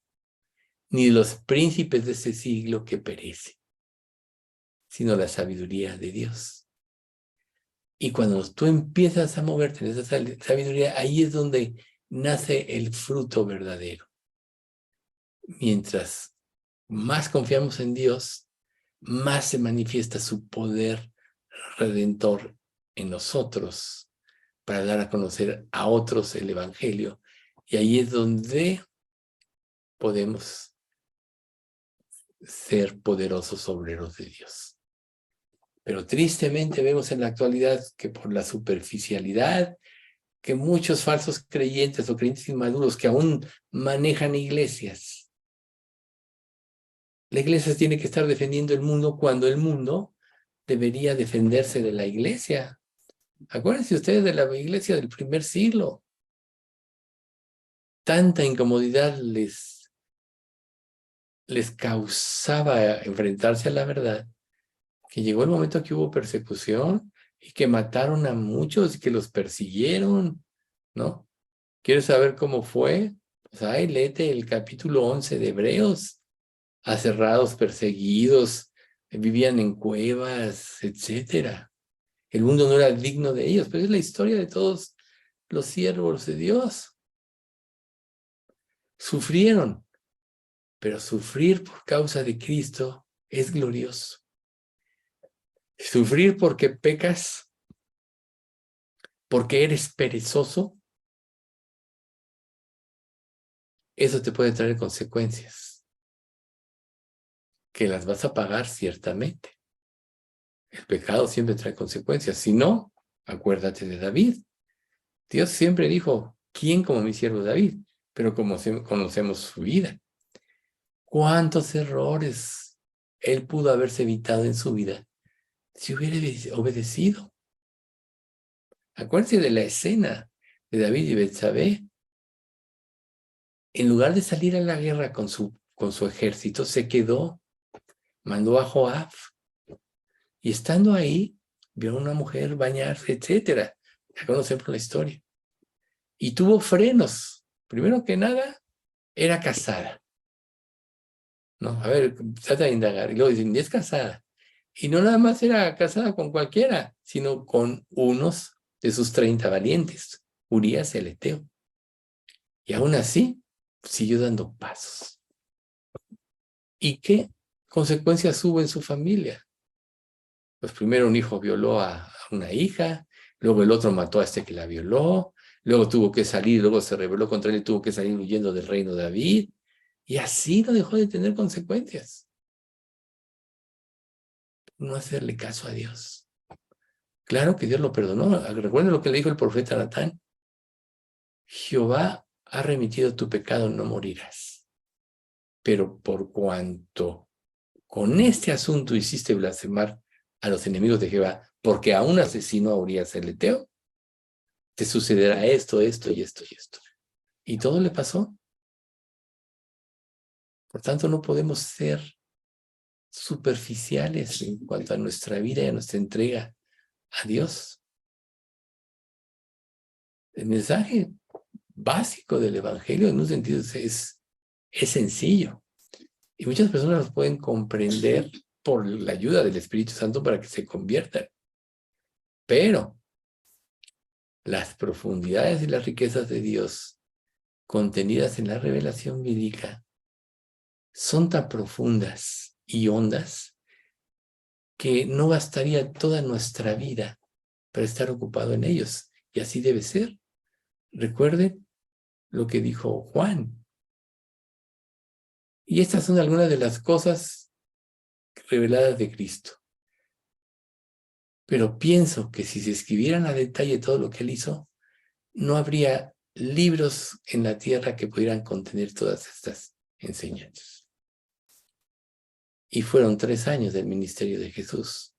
ni de los príncipes de este siglo que perecen, sino la sabiduría de Dios. Y cuando tú empiezas a moverte en esa sabiduría, ahí es donde nace el fruto verdadero. Mientras más confiamos en Dios, más se manifiesta su poder redentor en nosotros para dar a conocer a otros el Evangelio. Y ahí es donde podemos ser poderosos obreros de Dios. Pero tristemente vemos en la actualidad que por la superficialidad, que muchos falsos creyentes o creyentes inmaduros que aún manejan iglesias. La iglesia tiene que estar defendiendo el mundo cuando el mundo debería defenderse de la iglesia. Acuérdense ustedes de la iglesia del primer siglo. Tanta incomodidad les causaba enfrentarse a la verdad, que llegó el momento que hubo persecución y que mataron a muchos y que los persiguieron, ¿no? ¿Quieres saber cómo fue? Pues ahí léete el capítulo 11 de Hebreos. Aserrados, perseguidos, vivían en cuevas, etcétera. El mundo no era digno de ellos, pero es la historia de todos los siervos de Dios. Sufrieron, pero sufrir por causa de Cristo es glorioso. Sufrir porque pecas, porque eres perezoso, eso te puede traer consecuencias, que las vas a pagar ciertamente. El pecado siempre trae consecuencias. Si no, acuérdate de David. Dios siempre dijo, ¿quién como mi siervo David? Pero como conocemos su vida, ¿cuántos errores él pudo haberse evitado en su vida si hubiera obedecido? Acuérdense de la escena de David y Betsabé. En lugar de salir a la guerra con su ejército, se quedó, mandó a Joab, y estando ahí, vio a una mujer bañarse, etcétera. Ya conocemos la historia. Y tuvo frenos. Primero que nada, era casada. No, a ver, trata de indagar. Y luego dicen, es casada. Y no nada más era casada con cualquiera, sino con unos de sus 30 valientes, Urías el Eteo. Y aún así, siguió dando pasos. ¿Y qué consecuencias hubo en su familia? Pues primero un hijo violó a una hija, luego el otro mató a este que la violó, luego tuvo que salir, luego se rebeló contra él y tuvo que salir huyendo del reino de David. Y así no dejó de tener consecuencias. No hacerle caso a Dios. Claro que Dios lo perdonó. Recuerden lo que le dijo el profeta Natán. Jehová ha remitido tu pecado, no morirás. Pero por cuanto con este asunto hiciste blasfemar a los enemigos de Jehová, porque a un asesino a Urías el Eteo, te sucederá esto, esto y esto y esto. Y todo le pasó. Por tanto, no podemos ser superficiales en cuanto a nuestra vida y a nuestra entrega a Dios. El mensaje básico del Evangelio en un sentido es sencillo. Y muchas personas lo pueden comprender por la ayuda del Espíritu Santo para que se conviertan. Pero las profundidades y las riquezas de Dios contenidas en la revelación bíblica son tan profundas y hondas que no bastaría toda nuestra vida para estar ocupado en ellos. Y así debe ser. Recuerden lo que dijo Juan. Y estas son algunas de las cosas reveladas de Cristo. Pero pienso que si se escribieran a detalle todo lo que él hizo, no habría libros en la tierra que pudieran contener todas estas enseñanzas. Y fueron 3 años del ministerio de Jesús.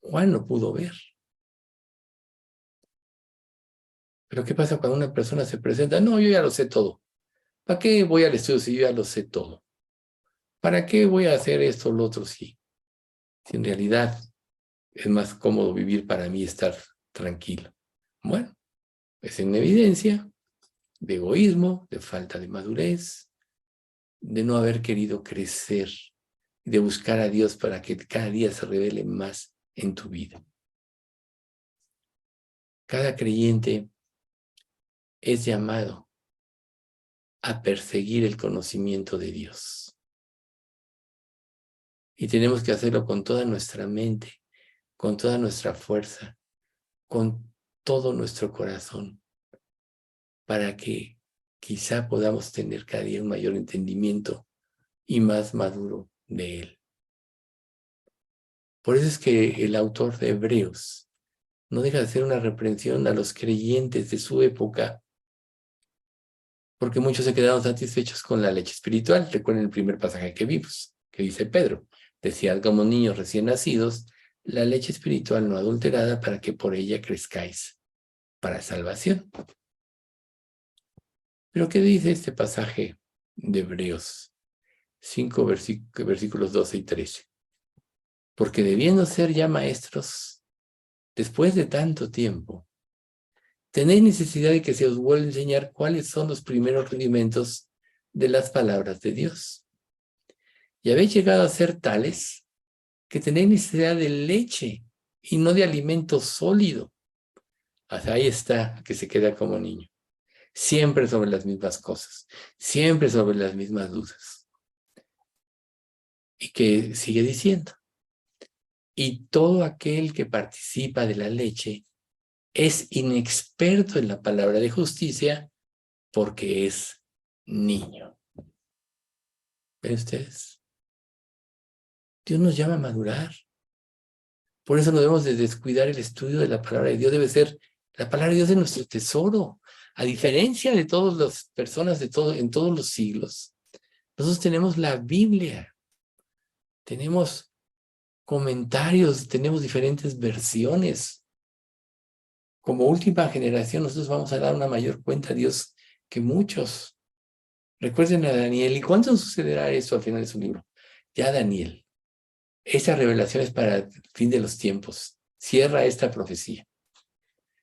Juan no pudo ver. Pero ¿qué pasa cuando una persona se presenta? No, yo ya lo sé todo. ¿Para qué voy al estudio si yo ya lo sé todo? ¿Para qué voy a hacer esto o lo otro si en realidad es más cómodo vivir para mí estar tranquilo? Bueno, es en evidencia de egoísmo, de falta de madurez, de no haber querido crecer, de buscar a Dios para que cada día se revele más en tu vida. Cada creyente es llamado a perseguir el conocimiento de Dios. Y tenemos que hacerlo con toda nuestra mente, con toda nuestra fuerza, con todo nuestro corazón, para que quizá podamos tener cada día un mayor entendimiento y más maduro de Él. Por eso es que el autor de Hebreos no deja de hacer una reprensión a los creyentes de su época, porque muchos se quedaron satisfechos con la leche espiritual. Recuerden el primer pasaje que vimos, que dice Pedro, decía como niños recién nacidos, la leche espiritual no adulterada para que por ella crezcáis para salvación. Pero ¿qué dice este pasaje de Hebreos 5, versículos 12 y 13? Porque debiendo ser ya maestros, después de tanto tiempo, tenéis necesidad de que se os vuelva a enseñar cuáles son los primeros rudimentos de las palabras de Dios. Y habéis llegado a ser tales que tenéis necesidad de leche y no de alimento sólido. Hasta ahí está, que se queda como niño. Siempre sobre las mismas cosas, siempre sobre las mismas dudas. Y que sigue diciendo, y todo aquel que participa de la leche es inexperto en la palabra de justicia porque es niño. ¿Ven ustedes? Dios nos llama a madurar. Por eso no debemos de descuidar el estudio de la palabra de Dios. Debe ser la palabra de Dios de nuestro tesoro. A diferencia de todas las personas en todos los siglos, nosotros tenemos la Biblia. Tenemos comentarios, tenemos diferentes versiones. Como última generación, nosotros vamos a dar una mayor cuenta a Dios que muchos. Recuerden a Daniel. ¿Y cuándo sucederá eso al final de su libro? Ya Daniel. Esa revelación es para el fin de los tiempos. Cierra esta profecía.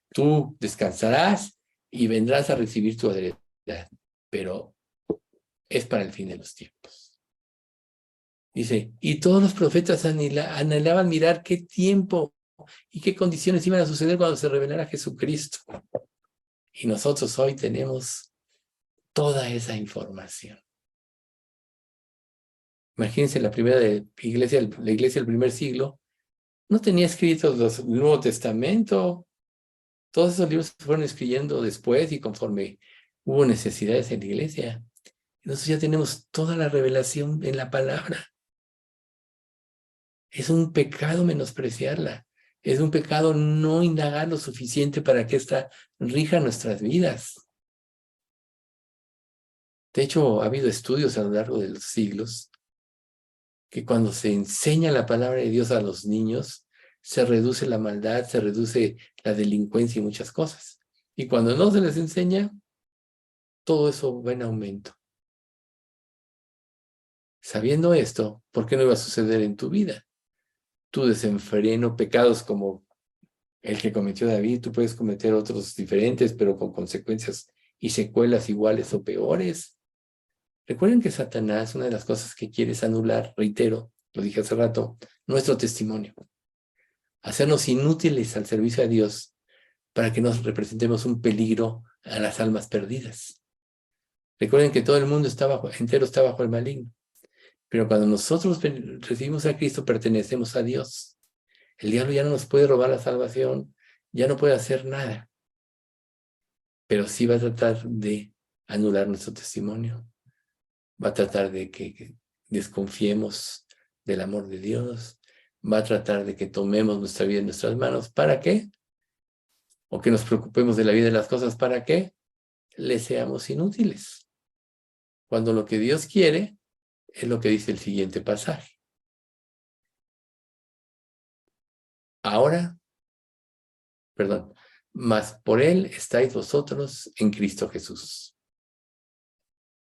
Tú descansarás y vendrás a recibir tu heredad, pero es para el fin de los tiempos. Dice, y todos los profetas anhelaban mirar qué tiempo y qué condiciones iban a suceder cuando se revelara Jesucristo. Y nosotros hoy tenemos toda esa información. Imagínense la iglesia del primer siglo, no tenía escritos el Nuevo Testamento. Todos esos libros se fueron escribiendo después y conforme hubo necesidades en la iglesia. Entonces ya tenemos toda la revelación en la palabra. Es un pecado menospreciarla. Es un pecado no indagar lo suficiente para que ésta rija nuestras vidas. De hecho, ha habido estudios a lo largo de los siglos que cuando se enseña la palabra de Dios a los niños, se reduce la maldad, se reduce la delincuencia y muchas cosas. Y cuando no se les enseña, todo eso va en aumento. Sabiendo esto, ¿por qué no iba a suceder en tu vida? Tu desenfreno, pecados como el que cometió David, tú puedes cometer otros diferentes, pero con consecuencias y secuelas iguales o peores. Recuerden que Satanás, una de las cosas que quiere es anular, reitero, lo dije hace rato, nuestro testimonio. Hacernos inútiles al servicio de Dios para que nos representemos un peligro a las almas perdidas. Recuerden que todo el mundo entero está bajo el maligno. Pero cuando nosotros recibimos a Cristo, pertenecemos a Dios. El diablo ya no nos puede robar la salvación, ya no puede hacer nada. Pero sí va a tratar de anular nuestro testimonio. Va a tratar de que desconfiemos del amor de Dios. Va a tratar de que tomemos nuestra vida en nuestras manos. ¿Para qué? O que nos preocupemos de la vida y de las cosas. ¿Para qué? Le seamos inútiles. Cuando lo que Dios quiere es lo que dice el siguiente pasaje. Ahora, mas por él estáis vosotros en Cristo Jesús,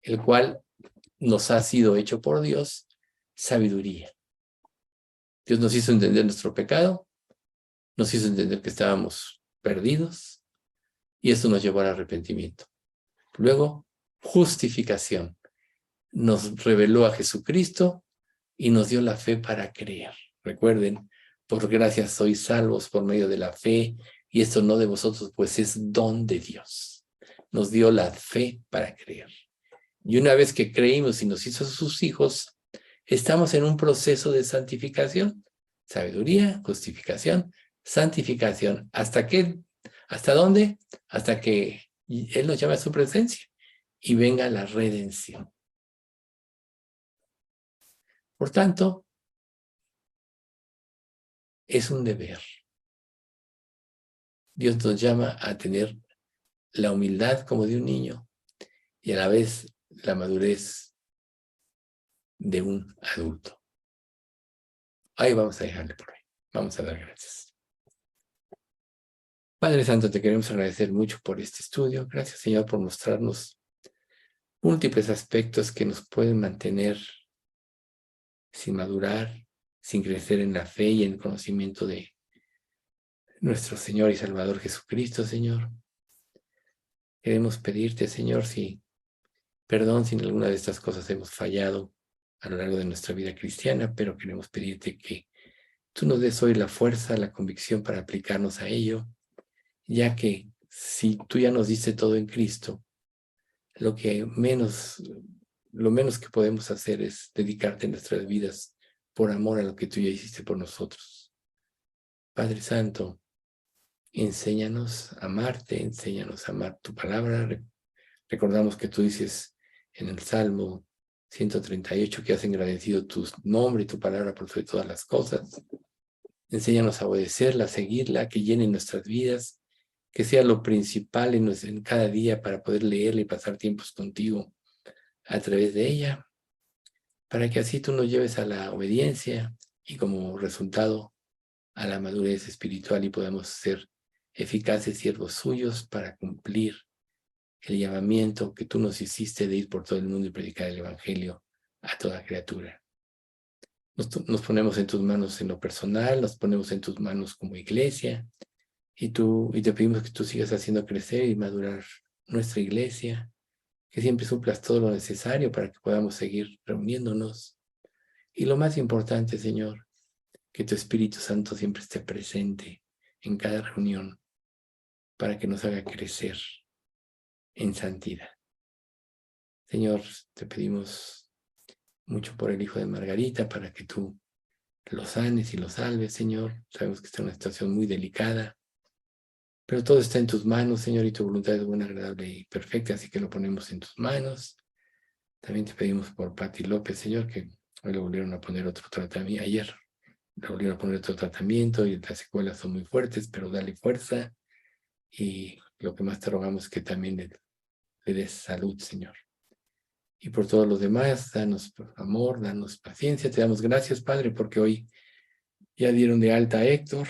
el cual nos ha sido hecho por Dios sabiduría. Dios nos hizo entender nuestro pecado, nos hizo entender que estábamos perdidos, y esto nos llevó al arrepentimiento. Luego, justificación. Nos reveló a Jesucristo y nos dio la fe para creer. Recuerden, por gracia sois salvos por medio de la fe, y esto no de vosotros, pues es don de Dios. Nos dio la fe para creer. Y una vez que creímos y nos hizo sus hijos, estamos en un proceso de santificación. Sabiduría, justificación, santificación. ¿Hasta qué? ¿Hasta dónde? Hasta que Él nos llame a su presencia y venga la redención. Por tanto, es un deber. Dios nos llama a tener la humildad como de un niño y a la vez la madurez de un adulto. Ahí vamos a dejarle por hoy. Vamos a dar gracias. Padre Santo, te queremos agradecer mucho por este estudio. Gracias, Señor, por mostrarnos múltiples aspectos que nos pueden mantener sin madurar, sin crecer en la fe y en el conocimiento de nuestro Señor y Salvador Jesucristo, Señor. Queremos pedirte, Señor, perdón si en alguna de estas cosas hemos fallado a lo largo de nuestra vida cristiana, pero queremos pedirte que tú nos des hoy la fuerza, la convicción para aplicarnos a ello, ya que si tú ya nos diste todo en Cristo, lo menos que podemos hacer es dedicarte nuestras vidas por amor a lo que tú ya hiciste por nosotros. Padre Santo, enséñanos a amarte, enséñanos a amar tu palabra. Recordamos que tú dices en el Salmo 138 que has engrandecido tu nombre y tu palabra por sobre todas las cosas. Enséñanos a obedecerla, a seguirla, que llene nuestras vidas, que sea lo principal en cada día para poder leerla y pasar tiempos contigo a través de ella, para que así tú nos lleves a la obediencia y como resultado a la madurez espiritual y podamos ser eficaces siervos suyos para cumplir el llamamiento que tú nos hiciste de ir por todo el mundo y predicar el Evangelio a toda criatura. Nos ponemos en tus manos en lo personal, nos ponemos en tus manos como iglesia y te pedimos que tú sigas haciendo crecer y madurar nuestra iglesia, que siempre suplas todo lo necesario para que podamos seguir reuniéndonos. Y lo más importante, Señor, que tu Espíritu Santo siempre esté presente en cada reunión para que nos haga crecer en santidad. Señor, te pedimos mucho por el hijo de Margarita para que tú lo sanes y lo salves, Señor. Sabemos que está en una situación muy delicada, pero todo está en tus manos, Señor, y tu voluntad es buena, agradable y perfecta, así que lo ponemos en tus manos. También te pedimos por Pati López, Señor, que hoy le volvieron a poner otro tratamiento, ayer le volvieron a poner otro tratamiento y las secuelas son muy fuertes, pero dale fuerza y lo que más te rogamos es que también le des salud, Señor. Y por todos los demás, danos amor, danos paciencia. Te damos gracias, Padre, porque hoy ya dieron de alta a Héctor,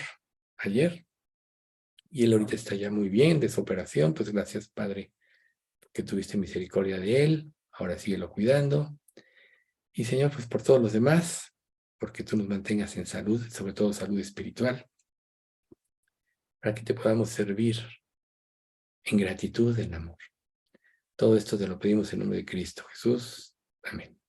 ayer, y él ahorita está ya muy bien de su operación. Pues gracias, Padre, que tuviste misericordia de él. Ahora síguelo cuidando. Y Señor, pues por todos los demás, porque tú nos mantengas en salud, sobre todo salud espiritual, para que te podamos servir en gratitud, en amor. Todo esto te lo pedimos en nombre de Cristo Jesús. Amén.